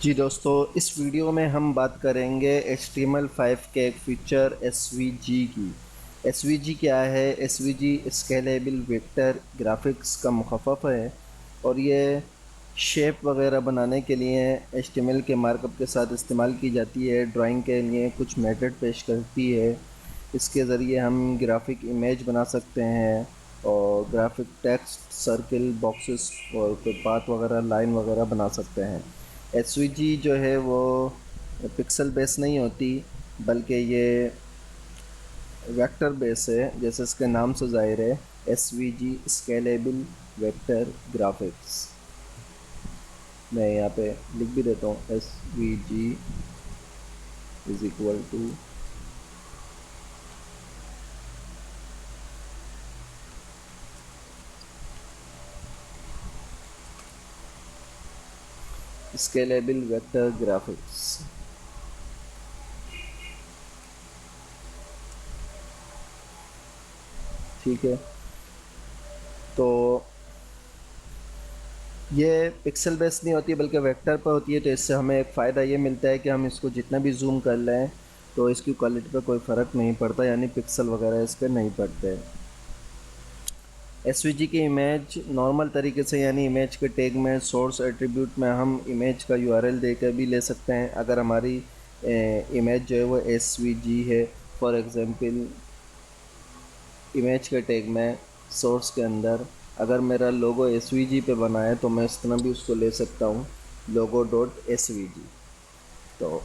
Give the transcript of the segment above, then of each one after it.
जी दोस्तों, इस वीडियो में हम बात करेंगे HTML5 के एक फीचर SVG की। SVG क्या है? SVG स्केलेबल वेक्टर ग्राफिक्स का मुखफ़फ़ है और ये शेप वगैरह बनाने के लिए HTML के मार्कअप के साथ इस्तेमाल की जाती है। ड्राइंग के लिए कुछ मेथड पेश करती है। इसके ज़रिए हम ग्राफिक इमेज बना सकते हैं और ग्राफिक टेक्स्ट, सर्किल, बॉक्सेस और कोई पाथ वगैरह, लाइन वगैरह बना सकते हैं। एसवीजी जो है वो पिक्सल बेस नहीं होती, बल्कि ये वेक्टर बेस है, जैसे इसके नाम से ज़ाहिर है। SVG scalable vector graphics. मैं यहाँ पे लिख भी देता हूँ, SVG is equal to scalable vector graphics. ठीक है, तो ये पिक्सल बेस नहीं होती बल्कि वेक्टर पर होती है। तो इससे हमें एक फ़ायदा ये मिलता है कि हम इसको जितना भी जूम कर लें तो इसकी क्वालिटी पर कोई फ़र्क नहीं पड़ता, यानी पिक्सल वगैरह इस पर नहीं पड़ते। एसवीजी की इमेज नॉर्मल तरीके से, यानी इमेज के टैग में, सोर्स एट्रीब्यूट में हम इमेज का यूआरएल देकर भी ले सकते हैं। अगर हमारी इमेज जो है वो एसवीजी है, फॉर एग्जांपल इमेज के टैग में सोर्स के अंदर अगर मेरा लोगो एसवीजी पे बना है तो मैं इस तरह भी उसको ले सकता हूँ, लोगो डॉट एसवीजी। तो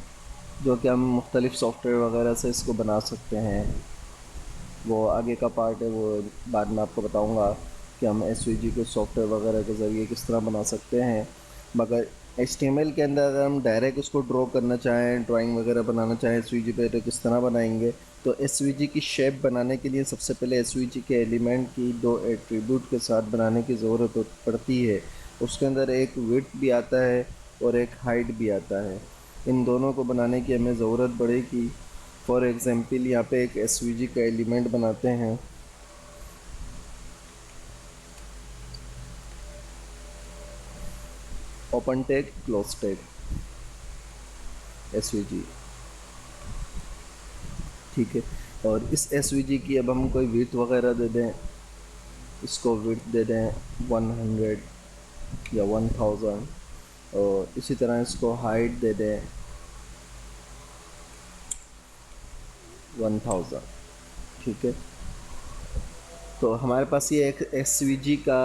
जो कि हम मुख्तलिफ़ सॉफ्टवेयर वगैरह से इसको बना सकते हैं। वो आगे का पार्ट है, वो बाद में आपको बताऊंगा कि हम एसवीजी को सॉफ्टवेयर वगैरह के ज़रिए किस तरह बना सकते हैं। मगर HTML के अंदर अगर हम डायरेक्ट उसको ड्रॉ करना चाहें, ड्राइंग वगैरह बनाना चाहें SVG पे, तो किस तरह बनाएंगे? तो SVG की शेप बनाने के लिए सबसे पहले SVG के एलिमेंट की दो एट्रीब्यूट के साथ बनाने की ज़रूरत पड़ती है। उसके अंदर एक विड्थ भी आता है और एक हाइट भी आता है। इन दोनों को बनाने की हमें ज़रूरत पड़ेगी। फॉर एग्ज़ाम्पल यहाँ पे एक SVG का एलिमेंट बनाते हैं। Open tag, close tag, SVG। ठीक है, और इस SVG की अब हम कोई विड्थ वगैरह दे दें। इसको विड्थ दे दें 100 या 1000, और इसी तरह इसको हाइट दे दें 1000। ठीक है, तो हमारे पास ये एक SVG का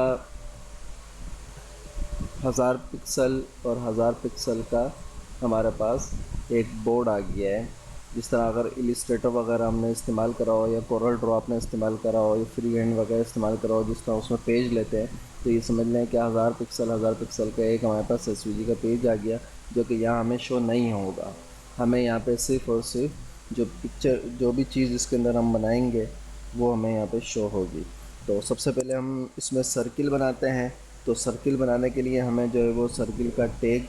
1000 पिक्सल और 1000 पिक्सल का हमारे पास एक बोर्ड आ गया है। जिस तरह अगर इलिस्ट्रेटर वगैरह हमने इस्तेमाल करा हो, या कोरल ड्रॉ आपने इस्तेमाल करा हो, या फ्री हैंड वगैरह इस्तेमाल करा हो, जिस तरह उसमें पेज लेते हैं, तो ये समझ लें कि 1000 पिक्सल का एक हमारे पास SVG का पेज आ गया, जो कि यहाँ हमें शो नहीं होगा। हमें यहाँ पे सिर्फ़ और सिर्फ जो पिक्चर, जो भी चीज़ इसके अंदर हम बनाएंगे वो हमें यहाँ पे शो होगी। तो सबसे पहले हम इसमें सर्किल बनाते हैं। तो सर्किल बनाने के लिए हमें जो है वो सर्किल का टैग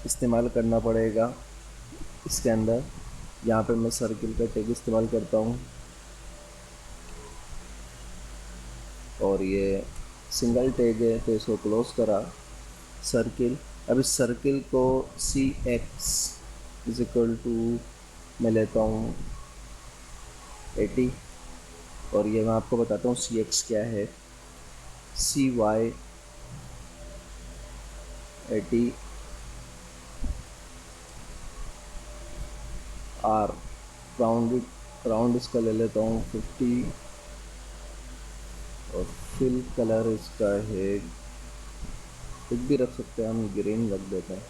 इस्तेमाल करना पड़ेगा इसके अंदर। यहाँ पे मैं सर्किल का टैग इस्तेमाल करता हूँ और ये सिंगल टैग है तो इसको क्लोज़ करा, सर्किल। अब इस सर्किल को CX इज इक्वल टू मैं लेता हूँ 80, और ये मैं आपको बताता हूँ CX क्या है। CY 80 R, राउंड इसका ले लेता हूँ 50, और फिल कलर इसका है, कुछ भी रख सकते हैं हम, ग्रीन रख देते हैं।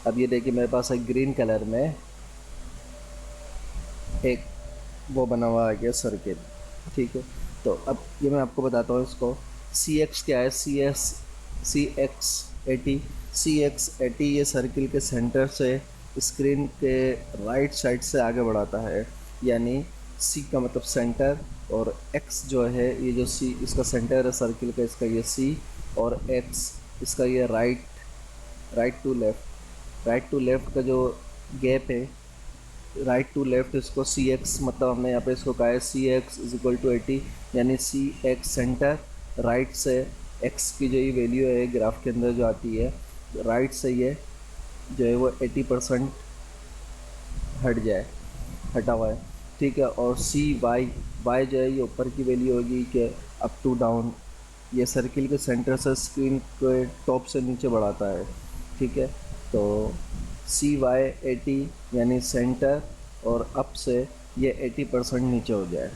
अब ये देखिए मेरे पास एक ग्रीन कलर में एक वो बना हुआ आ गया सर्किल। ठीक है, तो अब ये मैं आपको बताता हूँ इसको। CX क्या है? CX 80। CX 80 ये सर्किल के सेंटर से स्क्रीन के राइट साइड से आगे बढ़ाता है, यानी C का मतलब सेंटर, और X जो है ये जो C इसका सेंटर है सर्किल का, इसका ये C, और X इसका ये राइट टू लेफ़्ट का जो गैप है, राइट टू लेफ़्ट, इसको CX मतलब हमने यहाँ पे इसको कहा है CX इज इक्वल टू 80, यानी CX सेंटर, राइट से X की जो ये वैल्यू है ग्राफ के अंदर जो आती है, राइट से ये जो है वो 80% हट जाए, हटा हुआ है, ठीक है। और सी वाई, वाई जो है ये ऊपर की वैल्यू होगी कि अप टू डाउन, ये सर्किल के सेंटर से स्क्रीन के टॉप से नीचे बढ़ाता है, ठीक है। तो सी वाई 80 यानी सेंटर और अप से ये 80% नीचे हो जाए।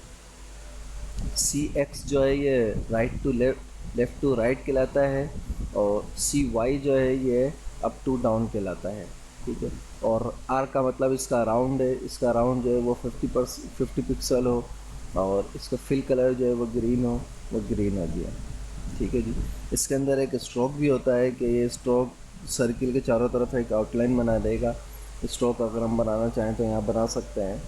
सी एक्स जो है ये right to left, left to right कहलाता है। और सी वाई जो है ये अप टू डाउन कहलाता है, ठीक है। और आर का मतलब इसका राउंड है, इसका राउंड जो है वो 50 पिक्सल हो, और इसका फिल कलर जो है वो ग्रीन हो, वो ग्रीन हो गया, ठीक है जी। इसके अंदर एक स्ट्रोक भी होता है कि ये स्ट्रोक सर्किल के चारों तरफ एक आउटलाइन बना देगा। स्ट्रोक अगर हम बनाना चाहें तो यहाँ बना सकते हैं।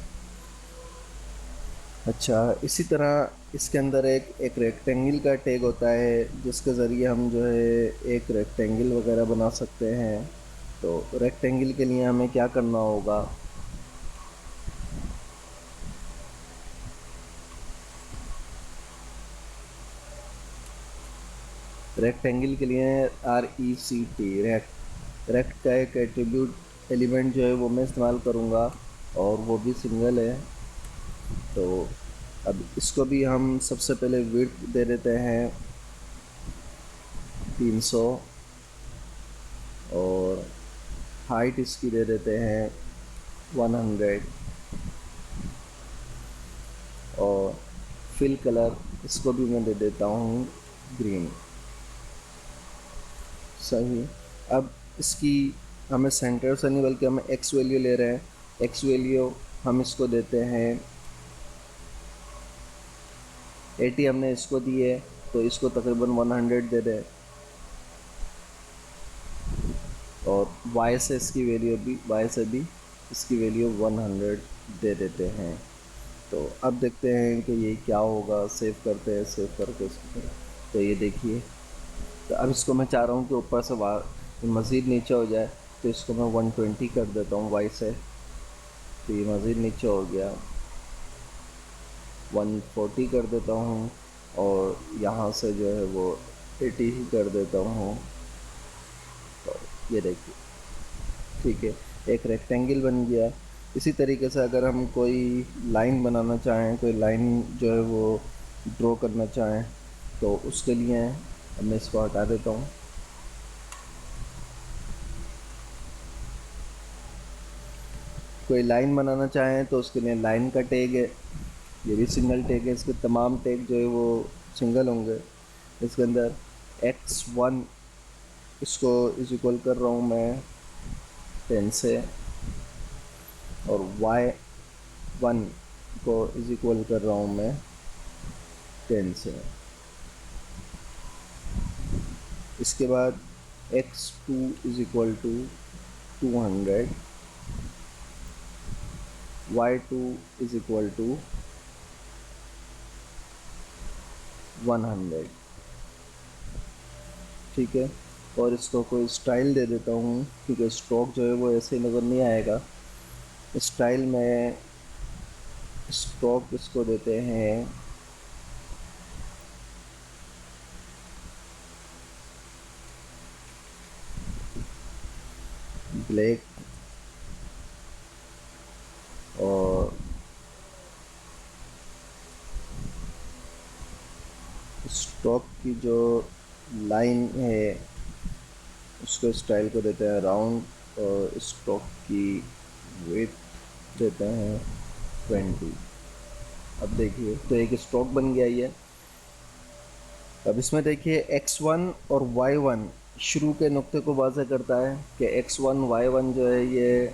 अच्छा, इसी तरह इसके अंदर एक एक रेक्टेंगल का टैग होता है, जिसके ज़रिए हम जो है एक रेक्टेंगल वगैरह बना सकते हैं। तो रेक्टेंगल के लिए हमें क्या करना होगा, रेक्टेंगल के लिए RECT, रेक्ट, रेक्ट का एक एट्रीब्यूट एलिमेंट जो है वो मैं इस्तेमाल करूँगा, और वो भी सिंगल है। तो अब इसको भी हम सबसे पहले विड्थ दे देते हैं 300, और हाइट इसकी दे देते हैं 100, और फिल कलर इसको भी मैं दे देता हूँ ग्रीन। सही। अब इसकी हमें सेंटर से नहीं बल्कि हमें एक्स वैल्यू ले रहे हैं, एक्स वैल्यू हम इसको देते हैं 80, हमने इसको दी है तो इसको तकरीबन 100 दे दें। और y से इसकी वैल्यू भी, y से भी इसकी वैल्यू 100 दे देते हैं। तो अब देखते हैं कि ये क्या होगा। सेव करते हैं, सेव करके इसको, तो ये देखिए। तो अब इसको मैं चाह रहा हूँ कि ऊपर से मज़ीद नीचे हो जाए, तो इसको मैं 120 कर देता हूँ y से, तो ये मज़ीद नीचे हो गया। 140 कर देता हूँ, और यहाँ से जो है वो 80 ही कर देता हूँ। तो ये देखिए, ठीक है, एक रेक्टेंगल बन गया। इसी तरीके से अगर हम कोई लाइन बनाना चाहें, कोई लाइन जो है वो ड्रॉ करना चाहें, तो उसके लिए मैं इसको हटा देता हूँ। कोई लाइन बनाना चाहें तो उसके लिए लाइन का टैग है, ये भी सिंगल टैग है। इसके तमाम टैग जो है वो सिंगल होंगे। इसके अंदर x1 इसको इज इक्वल कर रहा हूँ मैं 10 से, और y1 को इज इक्वल कर रहा हूँ मैं 10 से। इसके बाद x2 is equal to 200, y2 is equal to 100, ठीक है। और इसको कोई स्टाइल दे देता हूँ, क्योंकि स्ट्रोक जो है वो ऐसे ही नज़र नहीं आएगा। स्टाइल में स्ट्रोक इसको देते हैं ब्लैक, और स्ट्रोक की जो लाइन है उसको स्टाइल को देते हैं राउंड, और स्ट्रोक की विड्थ देते हैं 20। अब देखिए, तो एक स्ट्रोक बन गया ये। अब इसमें देखिए x1 और y1 शुरू के नुक्ते को वाज़ह करता है कि x1 y1 जो है ये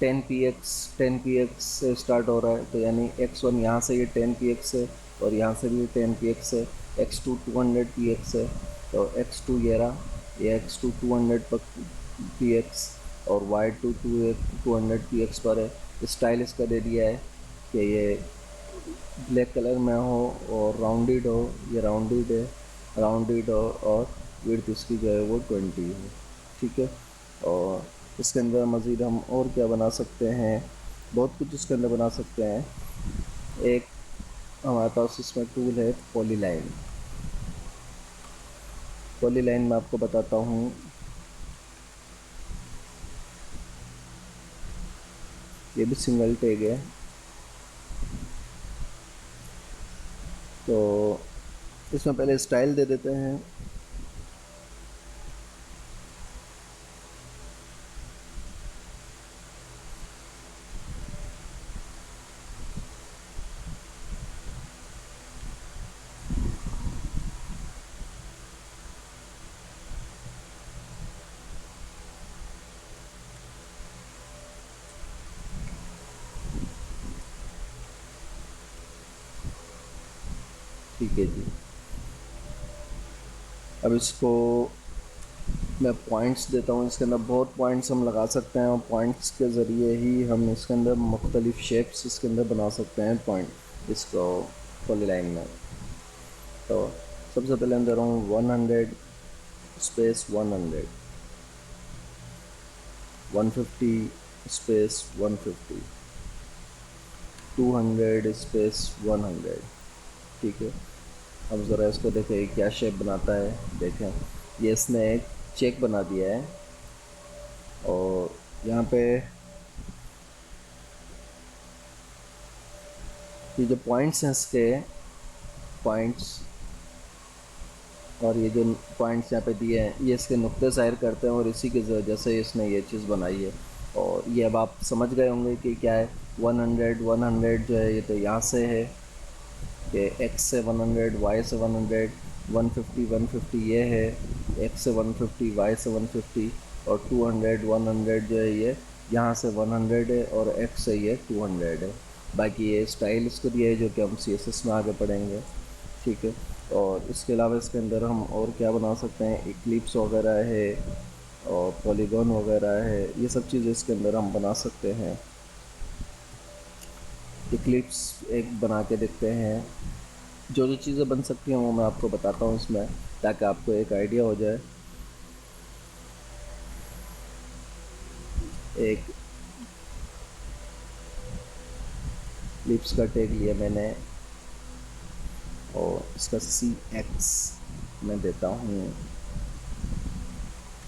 10 px से स्टार्ट हो रहा है। तो यानी x1 यहाँ से ये 10 px है, और यहाँ से भी 10 px है। x2 200 px है, तो x2 ये रहा, ये x2 200 px, और y2 200 px पर है। स्टाइल इसका दे दिया है कि ये ब्लैक कलर में हो और राउंडेड हो, ये राउंडेड है, राउंडेड हो, और विड्थ इसकी जो है वो 20 है, ठीक है। और इसके अंदर मज़ीद हम और क्या बना सकते हैं, बहुत कुछ इसके अंदर बना सकते हैं। एक हमारे पास इसमें टूल है पॉलीलाइन। पॉलीलाइन मैं आपको बताता हूँ। ये भी सिंगल टैग है। तो इसमें पहले स्टाइल दे देते हैं। ठीक है जी। अब इसको मैं पॉइंट्स देता हूँ। इसके अंदर बहुत पॉइंट्स हम लगा सकते हैं और पॉइंट्स के ज़रिए ही हम इसके अंदर मुख्तलिफ शेप्स इसके अंदर बना सकते हैं पॉइंट इसको पॉलीलाइन में। तो सबसे पहले अंदर हूँ 100 स्पेस 100, 150 स्पेस 150, 200 स्पेस 100। ठीक है। अब ज़रा इसको देखें क्या शेप बनाता है। देखें ये इसने एक चेक बना दिया है और यहाँ पे ये जो पॉइंट्स हैं इसके पॉइंट्स और ये जो पॉइंट्स यहाँ पे दिए हैं ये इसके नुक्ते ज़ाहिर करते हैं और इसी की वजह से इसने ये चीज़ बनाई है। और ये अब आप समझ गए होंगे कि क्या है। 100 जो है ये तो यहाँ से है कि x से 100, y से 100, 150 ये है x से 150, y से 150 और 200 जो है ये यहाँ से 100 है और x से ये 200 है। बाकी ये स्टाइल इसको दिया है जो कि हम CSS में आगे पढ़ेंगे। ठीक है। और इसके अलावा इसके अंदर हम और क्या बना सकते हैं, इक्लिप्स वगैरह है और पॉलीगॉन वगैरह है, ये सब चीज़ें इसके अंदर हम बना सकते हैं। इक्लिप्स एक बना के देखते हैं। जो जो चीज़ें बन सकती हैं वो मैं आपको बताता हूँ इसमें, ताकि आपको एक आइडिया हो जाए। एक लिप्स का टैग लिया मैंने और इसका CX मैं देता हूँ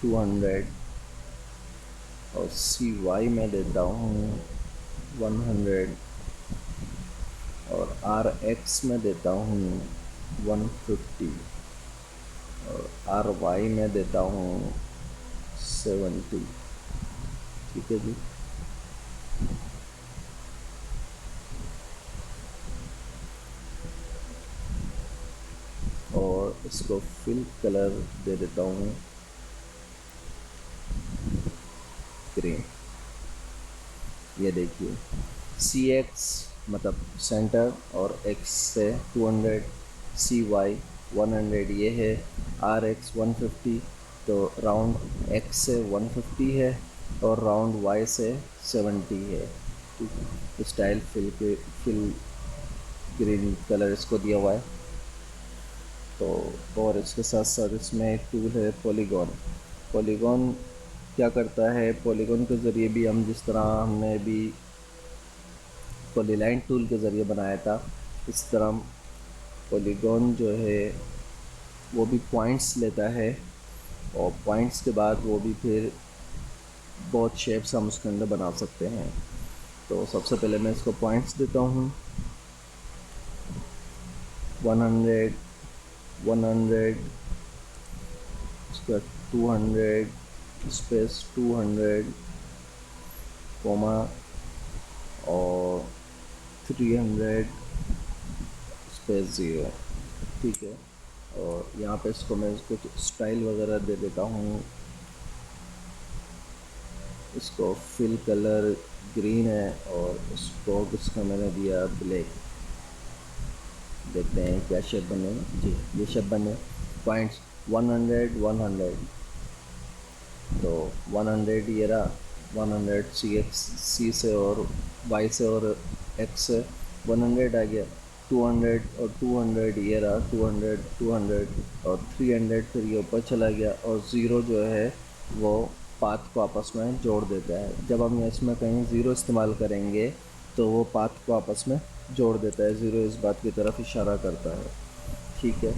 200 और CY मैं देता हूँ 100 और RX में देता हूँ 150 और RY में देता हूँ 70। ठीक है जी। और इसको फिल कलर दे देता हूँ ग्रीन। ये देखिए CX मतलब सेंटर और X से 200, CY 100 ये है, RX 150 तो राउंड X से 150 है और राउंड Y से 70 है। ठीक, स्टाइल फिल ग्रीन कलर इसको दिया हुआ है। तो और इसके साथ साथ इसमें एक टूल है पॉलीगॉन। पॉलीगॉन क्या करता है, पॉलीगॉन के ज़रिए भी हम जिस तरह हमने भी पॉलीलाइन टूल के ज़रिए बनाया था इस तरह पॉलीगॉन जो है वो भी पॉइंट्स लेता है और पॉइंट्स के बाद वो भी फिर बहुत शेप्स हम उसके अंदर बना सकते हैं। तो सबसे पहले मैं इसको पॉइंट्स देता हूँ 100, 100 इसका 200 स्पेस 200 कोमा और 300 स्पेस 0। ठीक है। और यहाँ पे इसको मैं कुछ स्टाइल वगैरह दे देता हूँ। इसको फिल कलर ग्रीन है और इसको इसका मैंने दिया ब्लैक। देखते हैं क्या शेप बने जी। ये शेप बने पॉइंट्स 100, 100 तो 100 ये रहा 100 C से और Y से और X से 100 आ गया। 200 और 200 ये रहा 200, 200 और 300 फिर ये ऊपर चला गया और ज़ीरो जो है वो पाथ को आपस में जोड़ देता है। जब हम इसमें कहीं ज़ीरो इस्तेमाल करेंगे तो वो पाथ को आपस में जोड़ देता है। ज़ीरो इस बात की तरफ इशारा करता है। ठीक है।